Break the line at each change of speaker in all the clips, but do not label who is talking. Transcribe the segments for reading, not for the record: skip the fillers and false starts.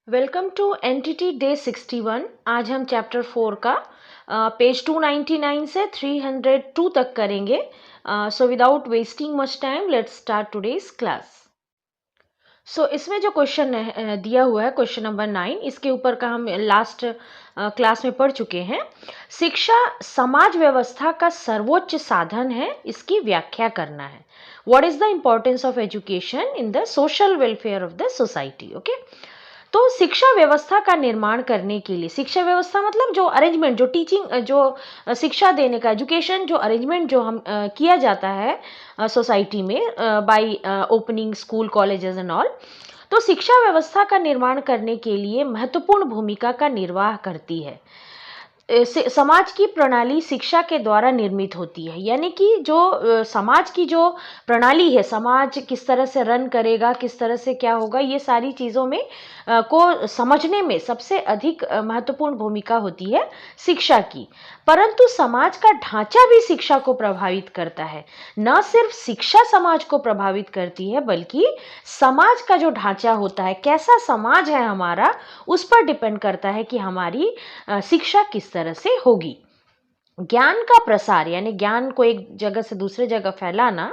Welcome to entity day 61। आज हम chapter 4 का पेज 299 से 302 तक करेंगे। So without wasting much time let's start today's class. इसमें जो क्वेश्चन दिया हुआ है, क्वेश्चन नंबर 9, इसके ऊपर का हम लास्ट क्लास में पढ़ चुके हैं। शिक्षा समाज व्यवस्था का सर्वोच्च साधन है, इसकी व्याख्या करना है। What is the importance of education in the social welfare of the society. Okay, तो शिक्षा व्यवस्था का निर्माण करने के लिए, शिक्षा व्यवस्था मतलब जो अरेंजमेंट, जो टीचिंग, जो शिक्षा देने का, एजुकेशन जो अरेंजमेंट जो हम किया जाता है सोसाइटी में by opening school colleges and all, तो शिक्षा व्यवस्था का निर्माण करने के लिए महत्वपूर्ण भूमिका का निर्वाह करती है। समाज की प्रणाली शिक्षा के द्वारा निर्मित होती है, यानी कि जो समाज की जो प्रणाली है, समाज किस तरह से रन करेगा, किस तरह से क्या होगा, ये सारी चीज़ों में को समझने में सबसे अधिक महत्वपूर्ण भूमिका होती है शिक्षा की। परंतु समाज का ढांचा भी शिक्षा को प्रभावित करता है। न सिर्फ शिक्षा समाज को प्रभावित करती है, बल्कि समाज का जो ढांचा होता है, कैसा समाज है हमारा, उस पर डिपेंड करता है कि हमारी शिक्षा किस तरह से होगी। ज्ञान का प्रसार, यानी ज्ञान को एक जगह से दूसरे जगह फैलाना,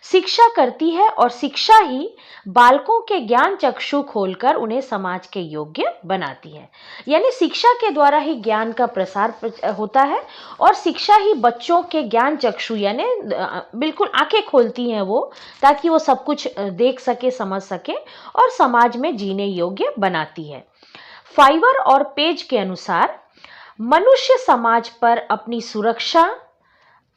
शिक्षा करती है, और शिक्षा ही बालकों के ज्ञान चक्षु खोलकर उन्हें समाज के योग्य बनाती है। यानी शिक्षा के द्वारा ही ज्ञान का प्रसार होता है, और शिक्षा ही बच्चों के ज्ञान चक्षु यानी बिल्कुल आंखें खोलती हैं वो, ताकि वो सब कुछ देख सके, समझ सके और समाज में जीने योग्य बनाती है। फाइवर और पेज के अनुसार मनुष्य समाज पर अपनी सुरक्षा,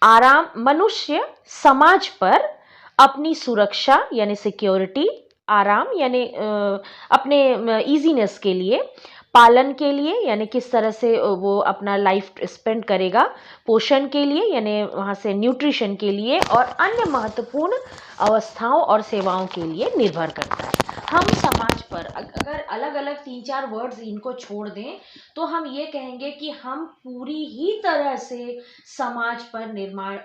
आराम, मनुष्य समाज पर अपनी सुरक्षा यानी सिक्योरिटी, आराम यानी अपने इजीनेस के लिए, पालन के लिए यानी किस तरह से वो अपना लाइफ स्पेंड करेगा, पोषण के लिए यानी वहाँ से न्यूट्रिशन के लिए, और अन्य महत्वपूर्ण अवस्थाओं और सेवाओं के लिए निर्भर करता है। हम समाज पर अगर अलग अलग 3-4 वर्ड्स इनको छोड़ दें, तो हम ये कहेंगे कि हम पूरी ही तरह से समाज पर निर्माण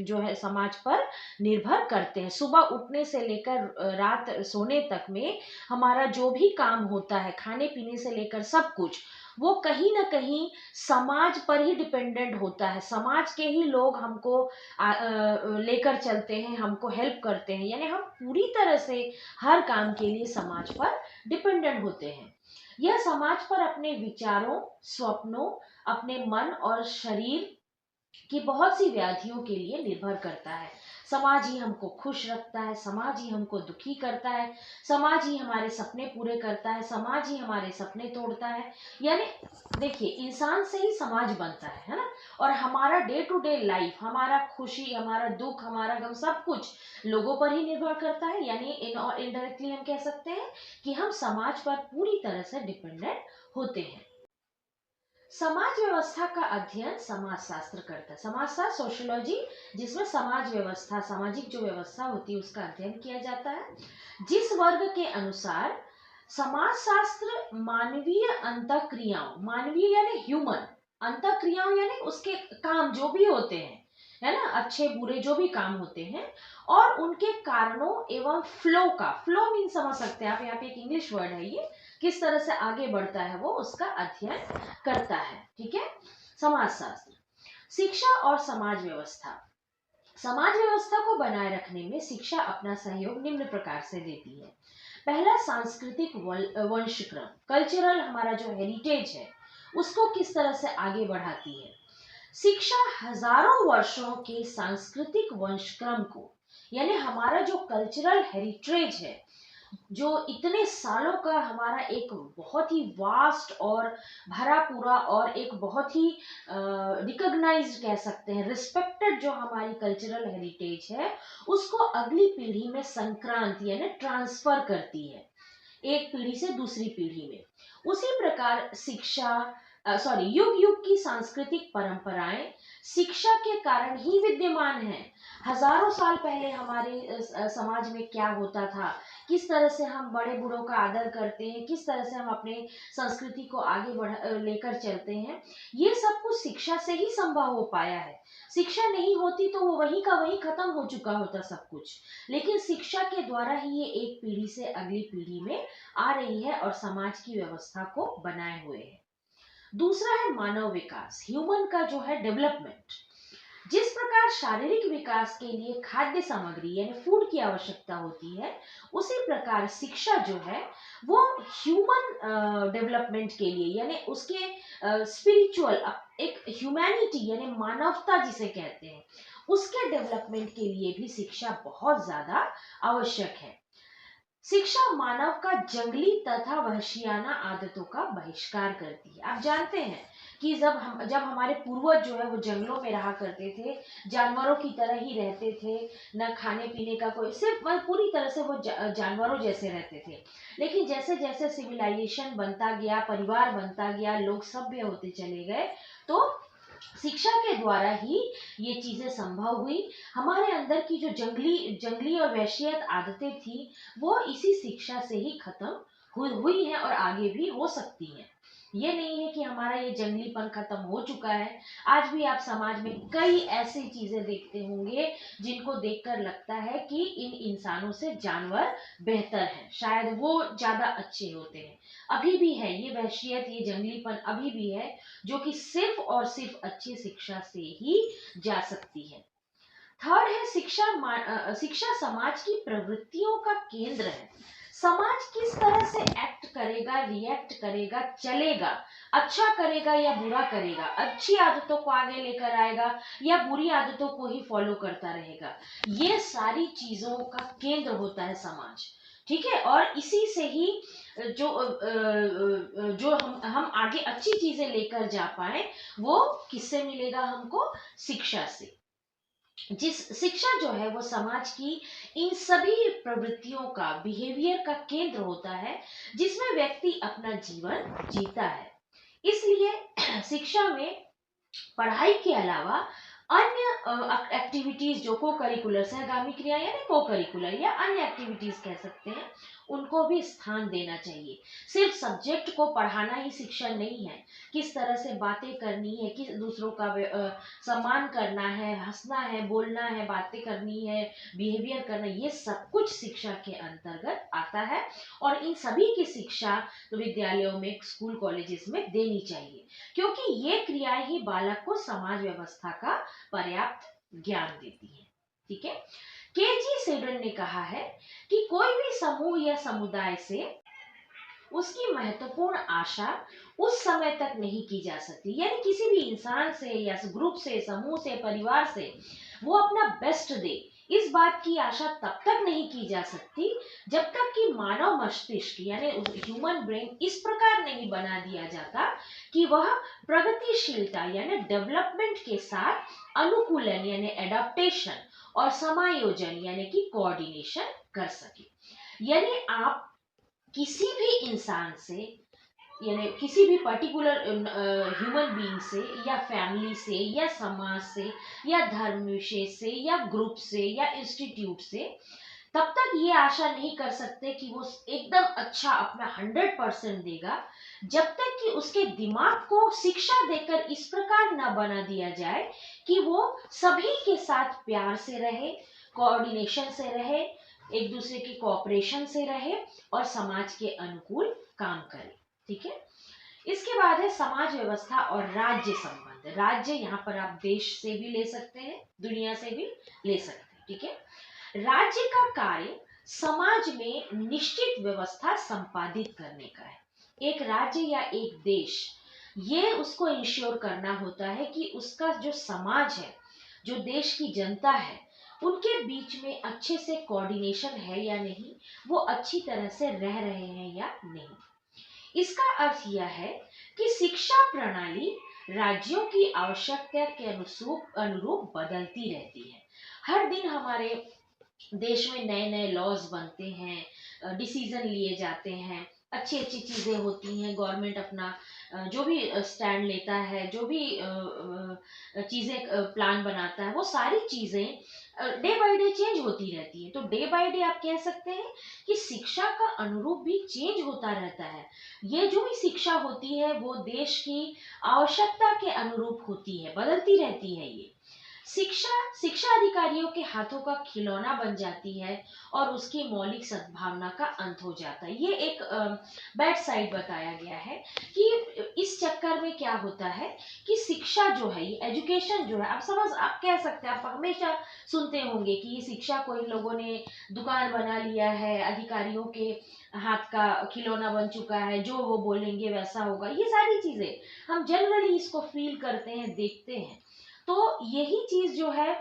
जो है समाज पर निर्भर करते हैं। सुबह उठने से लेकर रात सोने तक में हमारा जो भी काम होता है, खाने पीने से लेकर सब कुछ, वो कहीं ना कहीं समाज पर ही डिपेंडेंट होता है। समाज के ही लोग हमको लेकर चलते हैं, हमको हेल्प करते हैं, यानी हम पूरी तरह से हर काम के लिए समाज पर डिपेंडेंट होते हैं। यह समाज पर अपने विचारों, स्वप्नों, अपने मन और शरीर की बहुत सी व्याधियों के लिए निर्भर करता है। समाज ही हमको खुश रखता है, समाज ही हमको दुखी करता है, समाज ही हमारे सपने पूरे करता है, समाज ही हमारे सपने तोड़ता है। यानी देखिए, इंसान से ही समाज बनता है ना। और हमारा डे टू डे लाइफ, हमारा खुशी, हमारा दुख, हमारा गम, सब कुछ लोगों पर ही निर्भर करता है। यानी इनडायरेक्टली हम कह सकते हैं कि हम समाज पर पूरी तरह से डिपेंडेंट होते हैं। समाज व्यवस्था का अध्ययन समाज शास्त्र करता है। समाज शास्त्र, सोशियोलॉजी, जिसमें समाज व्यवस्था, सामाजिक जो व्यवस्था होती है उसका अध्ययन किया जाता है। जिस वर्ग के अनुसार समाज शास्त्र मानवीय अंतःक्रियाओं, मानवीय यानी ह्यूमन, अंतःक्रियाओं यानी उसके काम जो भी होते हैं, है ना, अच्छे बुरे जो भी काम होते हैं, और उनके कारणों एवं फ्लो का, फ्लो मीन समझ सकते हैं आप, यहाँ पे एक इंग्लिश वर्ड है ये, किस तरह से आगे बढ़ता है वो, उसका अध्ययन करता है। ठीक है, समाज शास्त्र। शिक्षा और समाज व्यवस्था। समाज व्यवस्था को बनाए रखने में शिक्षा अपना सहयोग निम्न प्रकार से देती है। पहला, सांस्कृतिक वंशक्रम, कल्चरल, हमारा जो हेरिटेज है उसको किस तरह से आगे बढ़ाती है। शिक्षा हजारों वर्षों के सांस्कृतिक वंशक्रम को, यानी हमारा जो कल्चरल हेरिटेज है, जो इतने सालों का हमारा एक बहुत ही वास्ट और भरा पूरा और एक बहुत ही रिकॉग्नाइज्ड कह सकते हैं, रिस्पेक्टेड जो हमारी कल्चरल हेरिटेज है, उसको अगली पीढ़ी में संक्रांति यानी ट्रांसफर करती है, एक पीढ़ी से दूसरी पीढ़ी में। उसी प्रकार शिक्षा युग युग की सांस्कृतिक परंपराएं शिक्षा के कारण ही विद्यमान हैं। हजारों साल पहले हमारे समाज में क्या होता था, किस तरह से हम बड़े बूढ़ों का आदर करते हैं, किस तरह से हम अपने संस्कृति को आगे लेकर चलते हैं, ये सब कुछ शिक्षा से ही संभव हो पाया है। शिक्षा नहीं होती तो वो वहीं का वहीं खत्म हो चुका होता सब कुछ। लेकिन शिक्षा के द्वारा ही ये एक पीढ़ी से अगली पीढ़ी में आ रही है और समाज की व्यवस्था को बनाए हुए है। दूसरा है मानव विकास, ह्यूमन का जो है डेवलपमेंट। जिस प्रकार शारीरिक विकास के लिए खाद्य सामग्री यानी फूड की आवश्यकता होती है, उसी प्रकार शिक्षा जो है वो ह्यूमन डेवलपमेंट के लिए यानी उसके स्पिरिचुअल एक ह्यूमैनिटी यानी मानवता जिसे कहते हैं, उसके डेवलपमेंट के लिए भी शिक्षा बहुत ज्यादा आवश्यक है। शिक्षा मानव का जंगली तथा वहशियाना आदतों का बहिष्कार करती है। आप जानते हैं कि जब हमारे पूर्वज जो है वो जंगलों में रहा करते थे, जानवरों की तरह ही रहते थे, न खाने पीने का कोई, सिर्फ वह पूरी तरह से वो जानवरों जैसे रहते थे। लेकिन जैसे जैसे सिविलाइजेशन बनता गया, परिवार बनता गया, लोग सभ्य होते चले गए, तो शिक्षा के द्वारा ही ये चीजें संभव हुई। हमारे अंदर की जो जंगली जंगली और वैश्यत आदतें थी, वो इसी शिक्षा से ही खत्म हुई है और आगे भी हो सकती है। ये नहीं है कि हमारा ये जंगलीपन खत्म हो चुका है। आज भी आप समाज में कई ऐसी चीजें देखते होंगे जिनको देखकर लगता है कि इन इंसानों से जानवर बेहतर हैं, शायद वो ज्यादा अच्छे होते हैं। अभी भी है ये वहशियत, ये जंगलीपन अभी भी है, जो कि सिर्फ और सिर्फ अच्छी शिक्षा से ही जा सकती है। थर्ड है शिक्षा समाज की प्रवृत्तियों का केंद्र है। समाज किस तरह से एक्ट करेगा, रिएक्ट करेगा, चलेगा, अच्छा करेगा या बुरा करेगा, अच्छी आदतों को आगे लेकर आएगा या बुरी आदतों को ही फॉलो करता रहेगा, ये सारी चीजों का केंद्र होता है समाज। ठीक है, और इसी से ही जो हम आगे अच्छी चीजें लेकर जा पाए, वो किससे मिलेगा हमको? शिक्षा से। जिस शिक्षा जो है वो समाज की इन सभी प्रवृत्तियों का, बिहेवियर का केंद्र होता है, जिसमें व्यक्ति अपना जीवन जीता है। इसलिए शिक्षा में पढ़ाई के अलावा अन्य एक्टिविटीज जो को करिकुलर, सहगामी क्रिया यानी को करिकुलर या अन्य एक्टिविटीज कह सकते हैं, उनको भी स्थान देना चाहिए। सिर्फ सब्जेक्ट को पढ़ाना ही शिक्षा नहीं है। किस तरह से बातें करनी है, किस दूसरों का सम्मान करना है, हंसना है, बोलना है, बातें करनी है, बिहेवियर करना, ये सब कुछ शिक्षा के अंतर्गत आता है। और इन सभी की शिक्षा तो विद्यालयों में, स्कूल कॉलेजेस में देनी चाहिए, क्योंकि ये क्रियाएं ही बालक को समाज व्यवस्था का पर्याप्त ज्ञान देती है। ठीक है, केजी सेडन ने कहा है कि कोई भी समूह या समुदाय से उसकी महत्वपूर्ण आशा उस समय तक नहीं की जा सकती, यानी किसी भी इंसान से या ग्रुप से, समूह से, परिवार से वो अपना बेस्ट दे, इस बात की आशा तब तक नहीं की जा सकती जब तक कि मानव मस्तिष्क यानी ह्यूमन ब्रेन इस प्रकार नहीं बना दिया जाता कि वह प्रगतिशीलता यानी डेवलपमेंट के साथ अनुकूलन यानी एडाप्टेशन और समायोजन यानी कि कोऑर्डिनेशन कर सके। यानी आप किसी भी इंसान से, यानी किसी भी पर्टिकुलर ह्यूमन बीइंग से या फैमिली से या समाज से या धर्म विशेष से या ग्रुप से या इंस्टीट्यूट से तब तक ये आशा नहीं कर सकते कि वो एकदम अच्छा अपना 100% देगा, जब तक कि उसके दिमाग को शिक्षा देकर इस प्रकार न बना दिया जाए कि वो सभी के साथ प्यार से रहे, कोऑर्डिनेशन से रहे, एक दूसरे की कोऑपरेशन से रहे और समाज के अनुकूल काम करे। ठीक है, इसके बाद है समाज व्यवस्था और राज्य संबंध। राज्य यहाँ पर आप देश से भी ले सकते हैं, दुनिया से भी ले सकते हैं। ठीक है, राज्य का कार्य समाज में निश्चित व्यवस्था संपादित करने का है। एक राज्य या एक देश, ये उसको इंश्योर करना होता है कि उसका जो समाज है, जो देश की जनता है, उनके बीच में अच्छे से कोऑर्डिनेशन है या नहीं, वो अच्छी तरह से रह रहे हैं या नहीं। इसका अर्थ यह है कि शिक्षा प्रणाली राज्यों की आवश्यकता के अनुरूप बदलती रहती है। हर दिन हमारे देश में नए नए लॉज बनते हैं, डिसीजन लिए जाते हैं, अच्छी अच्छी चीज़ें होती हैं, गवर्नमेंट अपना जो भी स्टैंड लेता है, जो भी चीज़ें प्लान बनाता है, वो सारी चीज़ें डे बाय डे चेंज होती रहती है। तो डे बाय डे आप कह सकते हैं कि शिक्षा का अनुरूप भी चेंज होता रहता है। ये जो भी शिक्षा होती है वो देश की आवश्यकता के अनुरूप होती है, बदलती रहती है ये। शिक्षा शिक्षा अधिकारियों के हाथों का खिलौना बन जाती है और उसकी मौलिक सद्भावना का अंत हो जाता है। ये एक बैड साइड बताया गया है कि इस चक्कर में क्या होता है कि शिक्षा जो है, ये एजुकेशन जो है, आप कह सकते हैं, आप हमेशा सुनते होंगे कि ये शिक्षा को इन लोगों ने दुकान बना लिया है, अधिकारियों के हाथ का खिलौना बन चुका है, जो वो बोलेंगे वैसा होगा। ये सारी चीजें हम जनरली इसको फील करते हैं, देखते हैं। तो यही चीज जो है,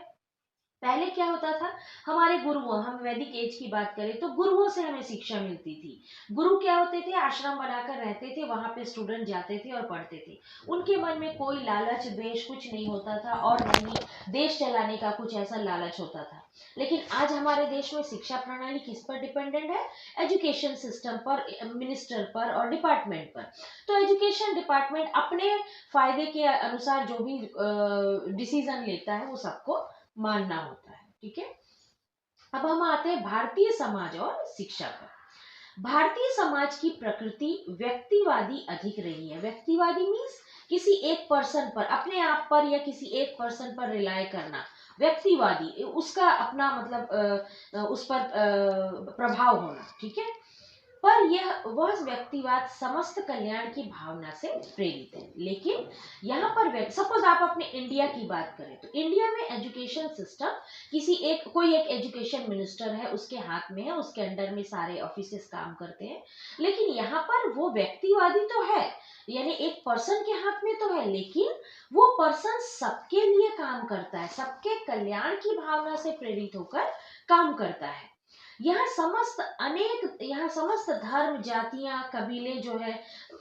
पहले क्या होता था, हमारे गुरुओं, हम वैदिक एज की बात करें तो गुरुओं से हमें शिक्षा मिलती थी। गुरु क्या होते थे, आश्रम बनाकर रहते थे, वहां पे स्टूडेंट जाते थे और पढ़ते थे। उनके मन में कोई लालच द्वेष कुछ नहीं होता था, और न ही देश चलाने का कुछ ऐसा लालच होता था। लेकिन आज हमारे देश में शिक्षा प्रणाली किस पर डिपेंडेंट है? एजुकेशन सिस्टम पर, मिनिस्टर पर और डिपार्टमेंट पर। तो एजुकेशन डिपार्टमेंट अपने फायदे के अनुसार जो भी डिसीजन लेता है वो सबको मानना होता है। ठीक है, अब हम आते हैं भारतीय समाज और शिक्षा पर। भारतीय समाज की प्रकृति व्यक्तिवादी अधिक रही है। व्यक्तिवादी मीन्स किसी एक पर्सन पर, अपने आप पर या किसी एक पर्सन पर रिलाय करना। व्यक्तिवादी, उसका अपना मतलब उस पर प्रभाव होना। ठीक है, पर यह वह व्यक्तिवाद समस्त कल्याण की भावना से प्रेरित है। लेकिन यहाँ पर सपोज आप अपने इंडिया की बात करें तो इंडिया में एजुकेशन सिस्टम कोई एक एजुकेशन मिनिस्टर है, उसके हाथ में है, उसके अंडर में सारे ऑफिसेस काम करते हैं। लेकिन यहाँ पर वो व्यक्तिवादी तो है, यानी एक पर्सन के हाथ में तो है, लेकिन वो पर्सन सबके लिए काम करता है, सबके कल्याण की भावना से प्रेरित होकर काम करता है। यहाँ समस्त धर्म, जातियां, कबीले जो है,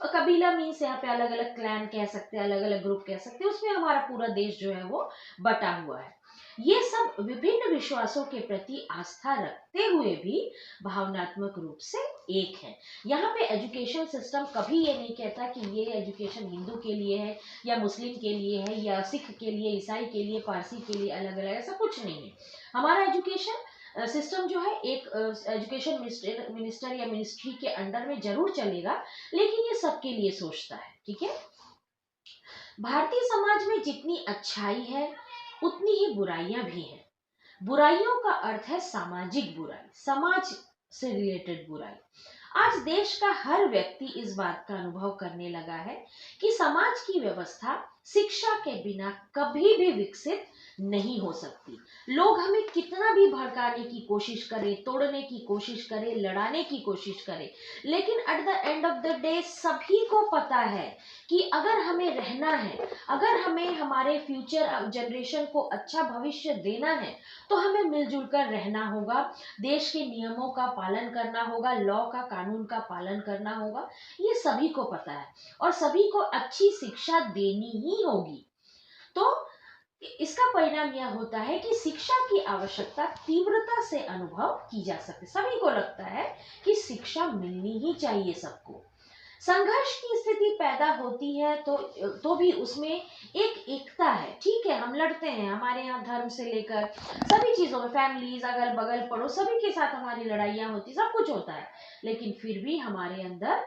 कबीला मीन्स यहाँ पे अलग अलग क्लैन कह सकते हैं, अलग अलग ग्रुप कह सकते हैं, उसमें हमारा पूरा देश जो है वो बटा हुआ है। ये सब विभिन्न विश्वासों के प्रति आस्था रखते हुए भी भावनात्मक रूप से एक है। यहाँ पे एजुकेशन सिस्टम कभी ये नहीं कहता कि ये एजुकेशन हिंदू के लिए है या मुस्लिम के लिए है या सिख के लिए, ईसाई के लिए, पारसी के लिए अलग अलग, ऐसा कुछ नहीं है। हमारा एजुकेशन सिस्टम जो है एक एजुकेशन मिनिस्टर या मिनिस्ट्री के अंडर में जरूर चलेगा, लेकिन ये सबके लिए सोचता है। ठीक है, भारतीय समाज में जितनी अच्छाई है उतनी ही बुराइयां भी हैं। बुराइयों का अर्थ है सामाजिक बुराई, समाज से रिलेटेड बुराई। आज देश का हर व्यक्ति इस बात का अनुभव करने लगा है कि समाज की व्यवस्था शिक्षा के बिना कभी भी विकसित नहीं हो सकती। लोग हमें कितना भी भड़काने की कोशिश करें, तोड़ने की कोशिश करें, लड़ाने की कोशिश करें, लेकिन at the end of the day सभी को पता है कि अगर हमें रहना है, अगर हमें हमारे फ्यूचर जनरेशन को अच्छा भविष्य देना है, तो हमें मिलजुल कर रहना होगा, देश के नियमों का पालन करना होगा, लॉ का, कानून का पालन करना होगा। ये सभी को पता है और सभी को अच्छी शिक्षा देनी ही होगी। तो इसका परिणाम यह होता है कि शिक्षा की आवश्यकता तीव्रता से अनुभव की जा सकती है। सभी को लगता है कि शिक्षा मिलनी ही चाहिए सबको। संघर्ष की स्थिति पैदा होती है तो भी उसमें एक एकता है। ठीक है, हम लड़ते हैं, हमारे यहाँ धर्म से लेकर सभी चीजों में, फैमिलीज, अगल बगल पड़ोस, सभी के साथ हमारी लड़ाइयाँ होती, सब कुछ होता है, लेकिन फिर भी हमारे अंदर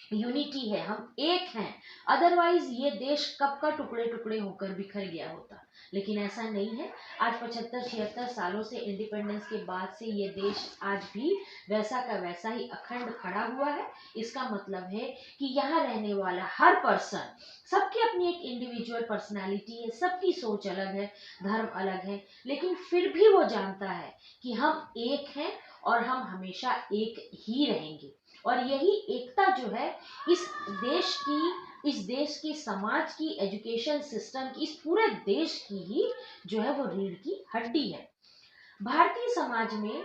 यूनिटी है, हम एक हैं। अदरवाइज ये देश कब का टुकड़े टुकड़े होकर बिखर गया होता, लेकिन ऐसा नहीं है। आज 75-76 सालों से, इंडिपेंडेंस के बाद से, ये देश आज भी वैसा का वैसा ही अखंड खड़ा हुआ है। इसका मतलब है कि यहाँ रहने वाला हर पर्सन, सबकी अपनी एक इंडिविजुअल पर्सनालिटी है, सबकी सोच अलग है, धर्म अलग है, लेकिन फिर भी वो जानता है कि हम एक हैं और हम हमेशा एक ही रहेंगे। और यही एकता जो है इस देश की समाज की, एजुकेशन सिस्टम की, इस पूरे देश की ही जो है वो रीढ़ की हड्डी है। भारतीय समाज में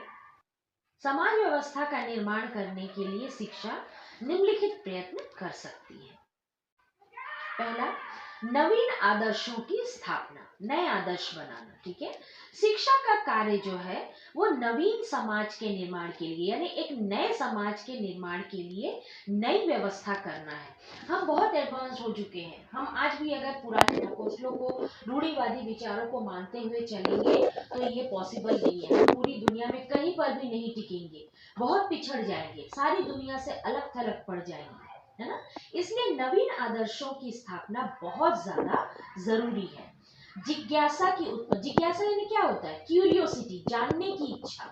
समाज व्यवस्था का निर्माण करने के लिए शिक्षा निम्नलिखित प्रयत्न कर सकती है। पहला, नवीन आदर्शों की स्थापना, नए आदर्श बनाना। ठीक है, शिक्षा का कार्य जो है वो नवीन समाज के निर्माण के लिए, यानी एक नए समाज के निर्माण के लिए नई व्यवस्था करना है। हम बहुत एडवांस हो चुके हैं, हम आज भी अगर पुराने ढकोसलों को, रूढ़िवादी विचारों को मानते हुए चलेंगे तो ये पॉसिबल नहीं है। हम पूरी दुनिया में कहीं पर भी नहीं टिकेंगे, बहुत पिछड़ जाएंगे, सारी दुनिया से अलग थलग पड़ जाएंगे, है ना। इसलिए नवीन आदर्शों की स्थापना बहुत ज्यादा जरूरी है। जिज्ञासा यानी क्या होता है? क्यूरियोसिटी, जानने की इच्छा।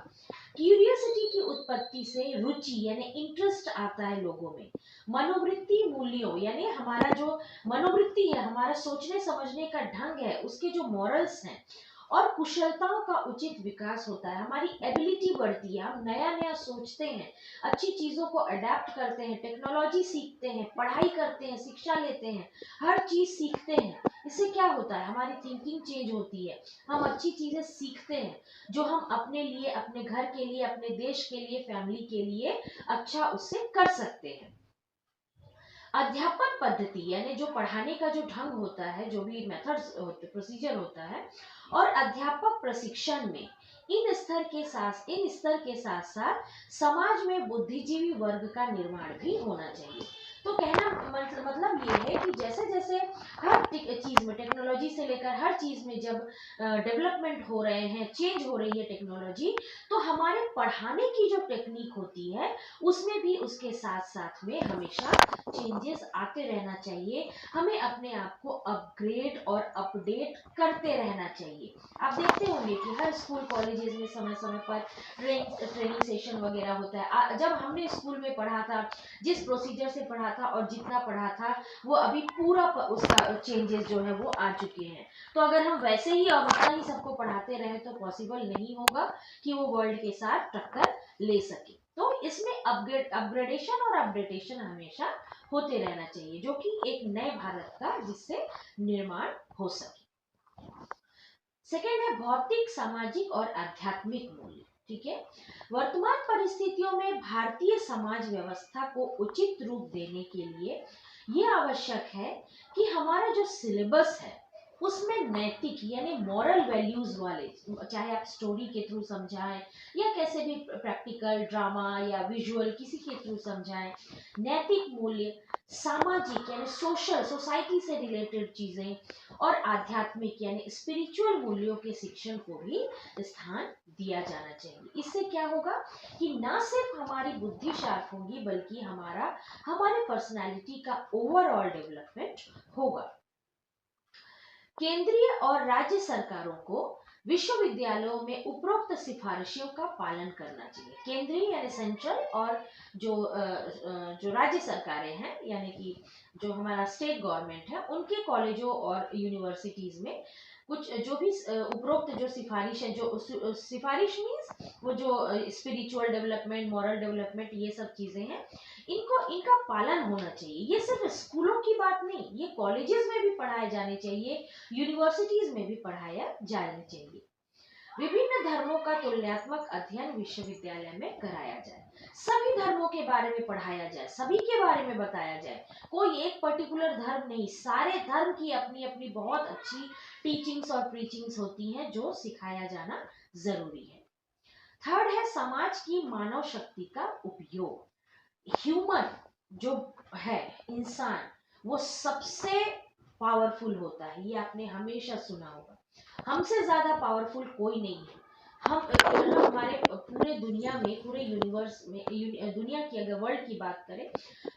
क्यूरियोसिटी की उत्पत्ति से रुचि यानी इंटरेस्ट आता है लोगों में। मनोवृत्ति मूल्यों यानी हमारा जो मनोवृत्ति है, हमारा सोचने समझने का ढंग है, उसके जो मॉरल्स हैं और कुशलताओं का उचित विकास होता है। हमारी एबिलिटी बढ़ती है, हम नया नया सोचते हैं, अच्छी चीजों को अडेप्ट करते हैं, टेक्नोलॉजी सीखते हैं, पढ़ाई करते हैं, शिक्षा लेते हैं, हर चीज सीखते हैं। इससे क्या होता है? हमारी थिंकिंग चेंज होती है, हम अच्छी चीजें सीखते हैं जो हम अपने लिए, अपने घर के लिए, अपने देश के लिए, फैमिली के लिए अच्छा उससे कर सकते हैं। अध्यापन पद्धति यानी जो पढ़ाने का जो ढंग होता है, जो भी मेथड्स प्रोसीजर होता है, और अध्यापक प्रशिक्षण में इन स्तर के साथ साथ समाज में बुद्धिजीवी वर्ग का निर्माण भी होना चाहिए। तो कहना मतलब ये है कि जैसे जैसे हर चीज में, टेक्नोलॉजी से लेकर हर चीज में जब डेवलपमेंट हो रहे हैं, चेंज हो रही है टेक्नोलॉजी, तो हमारे पढ़ाने की जो टेक्निक होती है उसमें भी उसके साथ साथ में हमेशा चेंजेस आते रहना चाहिए। हमें अपने आप को अपग्रेड और अपडेट करते रहना चाहिए। आप देखते होंगे कि हर स्कूल कॉलेजेस में समय समय पर ट्रेनिंग सेशन वगैरह होता है। जब हमने स्कूल में पढ़ा था, जिस प्रोसीजर से पढ़ा था और जितना पढ़ा था, वो अभी पूरा उसका चेंजेस जो है वो आ चुके हैं। तो अगर हम वैसे ही और उतना ही सबको पढ़ाते रहे तो पॉसिबल नहीं होगा कि वो वर्ल्ड के साथ टक्कर ले सके। तो इसमें अपग्रेडेशन और अपडेटेशन हमेशा होते रहना चाहिए, जो कि एक नए भारत का जिससे निर्माण हो सके। सेकेंड है भौतिक, सामाजिक और आध्यात्मिक मूल्य। ठीक है, वर्तमान परिस्थितियों में भारतीय समाज व्यवस्था को उचित रूप देने के लिए यह आवश्यक है कि हमारा जो सिलेबस है उसमें नैतिक यानी मॉरल वैल्यूज वाले, चाहे आप स्टोरी के थ्रू समझाएं या कैसे भी प्रैक्टिकल ड्रामा या विजुअल किसी के थ्रू समझाएं, नैतिक मूल्य, सामाजिक यानी सोशल, सोसाइटी से रिलेटेड चीजें, और आध्यात्मिक यानी स्पिरिचुअल मूल्यों के शिक्षण को भी स्थान दिया जाना चाहिए। इससे क्या होगा कि न सिर्फ हमारी बुद्धि शार्प होगी बल्कि हमारे पर्सनालिटी का ओवरऑल डेवलपमेंट होगा। केंद्रीय और राज्य सरकारों को विश्वविद्यालयों में उपरोक्त सिफारिशों का पालन करना चाहिए। केंद्रीय यानी सेंट्रल, और जो राज्य सरकारें हैं यानी कि जो हमारा स्टेट गवर्नमेंट है, उनके कॉलेजों और यूनिवर्सिटीज में कुछ जो भी उपरोक्त जो सिफारिश है, जो सिफारिश मीन्स वो जो स्पिरिचुअल डेवलपमेंट, मॉरल डेवलपमेंट, ये सब चीजें हैं, इनका पालन होना चाहिए। ये सिर्फ स्कूलों की बात नहीं, ये कॉलेजेस में भी पढ़ाए जाने चाहिए, यूनिवर्सिटीज में भी पढ़ाया जाना चाहिए। विभिन्न धर्मों का तुलनात्मक अध्ययन विश्वविद्यालय में कराया जाए, सभी धर्मों के बारे में पढ़ाया जाए, सभी के बारे में बताया जाए। कोई एक पर्टिकुलर धर्म नहीं, सारे धर्म की अपनी अपनी बहुत अच्छी टीचिंग्स और प्रीचिंग्स होती हैं जो सिखाया जाना जरूरी है। थर्ड है समाज की मानव शक्ति का उपयोग। ह्यूमन जो है, इंसान, वो सबसे पावरफुल होता है, ये आपने हमेशा सुना होगा। हमसे ज्यादा पावरफुल कोई नहीं है। हम हमारे पूरे दुनिया में, पूरे यूनिवर्स में, दुनिया की अगर वर्ल्ड की बात करें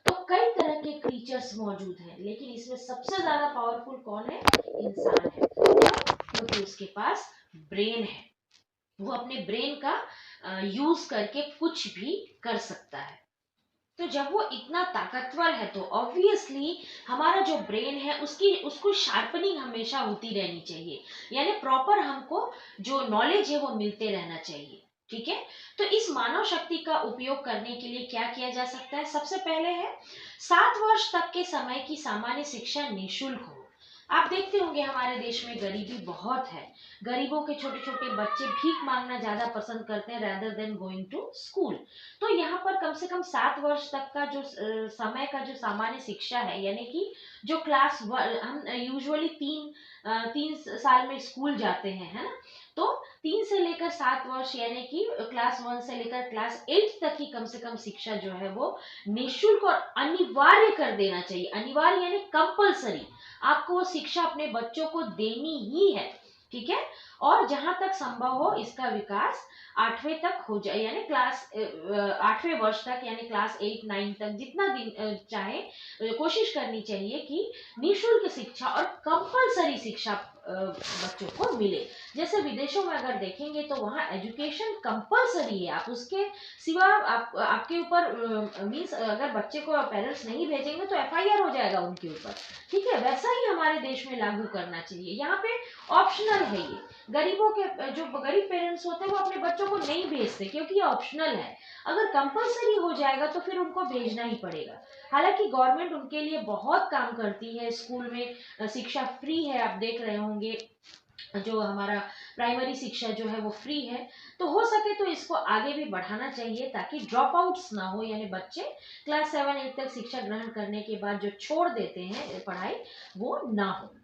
तो कई तरह के क्रीचर्स मौजूद हैं, लेकिन इसमें सबसे ज्यादा पावरफुल कौन है? इंसान है। क्योंकि उसके पास ब्रेन है, वो अपने ब्रेन का यूज करके कुछ भी कर सकता है। तो जब वो इतना ताकतवर है तो ऑब्वियसली हमारा जो ब्रेन है उसको शार्पनिंग हमेशा होती रहनी चाहिए, यानी प्रॉपर हमको जो नॉलेज है वो मिलते रहना चाहिए। ठीक है, तो इस मानव शक्ति का उपयोग करने के लिए क्या किया जा सकता है? सबसे पहले है 7 वर्ष तक के समय की सामान्य शिक्षा निःशुल्क हो। आप देखते होंगे हमारे देश में गरीबी बहुत है। गरीबों के छोटे छोटे बच्चे भीख मांगना ज्यादा पसंद करते हैं rather than going to school। तो यहाँ पर कम से कम 7 वर्ष तक का जो समय का जो सामान्य शिक्षा है, यानी कि जो हम यूजुअली 3 साल में स्कूल जाते हैं, है ना। तो 3 से लेकर 7 वर्ष यानी कि क्लास 1 से लेकर क्लास 8 तक की कम से कम शिक्षा जो है वो निःशुल्क और अनिवार्य कर देना चाहिए। अनिवार्य यानी कंपलसरी, आपको वो शिक्षा अपने बच्चों को देनी ही है, ठीक है। और जहां तक संभव हो इसका विकास 8वें तक हो जाए, यानी 8वें वर्ष तक, यानी क्लास 8 9 तक जितना दिन चाहे कोशिश करनी चाहिए कि निःशुल्क शिक्षा और कंपलसरी शिक्षा बच्चों को मिले। जैसे विदेशों में अगर देखेंगे तो वहाँ एजुकेशन कंपलसरी है, आप उसके सिवा आपके ऊपर मीन्स अगर बच्चे को पेरेंट्स नहीं भेजेंगे तो FIR हो जाएगा उनके ऊपर, ठीक है। वैसा ही हमारे देश में लागू करना चाहिए। यहाँ पे ऑप्शनल है ये। गरीबों के जो गरीब पेरेंट्स होते हैं वो अपने बच्चों को नहीं भेजते क्योंकि ये ऑप्शनल है। अगर कंपलसरी हो जाएगा तो फिर उनको भेजना ही पड़ेगा। हालांकि गवर्नमेंट उनके लिए बहुत काम करती है, स्कूल में शिक्षा फ्री है, आप देख रहे होंगे जो हमारा प्राइमरी शिक्षा जो है वो फ्री है। तो हो सके तो इसको आगे भी बढ़ाना चाहिए ताकि ड्रॉप आउट्स ना हो, यानी बच्चे क्लास 7 8 तक शिक्षा ग्रहण करने के बाद जो छोड़ देते हैं पढ़ाई वो ना हो।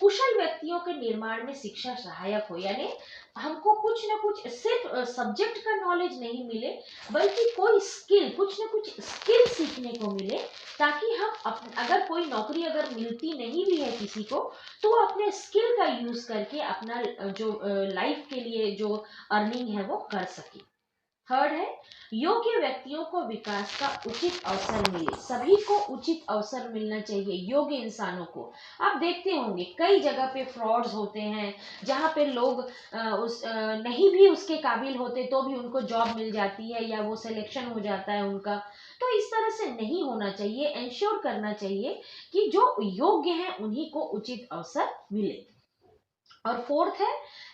कुशल व्यक्तियों के निर्माण में शिक्षा सहायक हो, यानी हमको कुछ ना कुछ सिर्फ सब्जेक्ट का नॉलेज नहीं मिले बल्कि कोई स्किल, कुछ ना कुछ स्किल सीखने को मिले, ताकि हम अगर कोई नौकरी अगर मिलती नहीं भी है किसी को तो वो अपने स्किल का यूज करके अपना जो लाइफ के लिए जो अर्निंग है वो कर सके। थर्ड है योग्य व्यक्तियों को विकास का उचित अवसर मिले। सभी को उचित अवसर मिलना चाहिए, योग्य इंसानों को। आप देखते होंगे कई जगह पे फ्रॉड्स होते हैं जहाँ पे लोग नहीं भी उसके काबिल होते तो भी उनको जॉब मिल जाती है या वो सिलेक्शन हो जाता है उनका। तो इस तरह से नहीं होना चाहिए, इंश्योर करना चाहिए कि जो योग्य हैं उन्हीं को उचित अवसर मिले। और फोर्थ है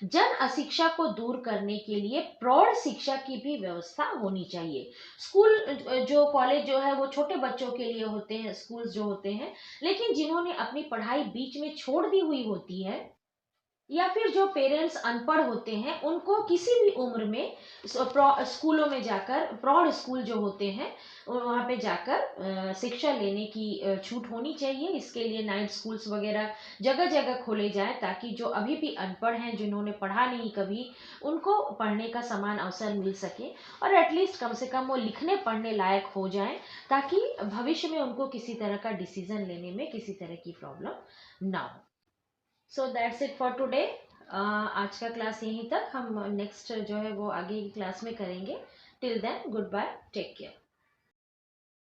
जन अशिक्षा को दूर करने के लिए प्रौढ़ शिक्षा की भी व्यवस्था होनी चाहिए। स्कूल जो कॉलेज जो है वो छोटे बच्चों के लिए होते हैं, स्कूल जो होते हैं, लेकिन जिन्होंने अपनी पढ़ाई बीच में छोड़ दी हुई होती है या फिर जो पेरेंट्स अनपढ़ होते हैं उनको किसी भी उम्र में स्कूलों में जाकर, प्रौढ़ स्कूल जो होते हैं वहाँ पे जाकर शिक्षा लेने की छूट होनी चाहिए। इसके लिए नाइट स्कूल्स वगैरह जगह जगह खोले जाएं ताकि जो अभी भी अनपढ़ हैं, जिन्होंने पढ़ा नहीं कभी, उनको पढ़ने का समान अवसर मिल सके और एटलीस्ट कम से कम वो लिखने पढ़ने लायक हो जाएं, ताकि भविष्य में उनको किसी तरह का डिसीजन लेने में किसी तरह की प्रॉब्लम ना हो। So that's it for today. आज का क्लास यहीं तक, हम नेक्स्ट जो है वो आगे की क्लास में करेंगे। Till then goodbye, take care.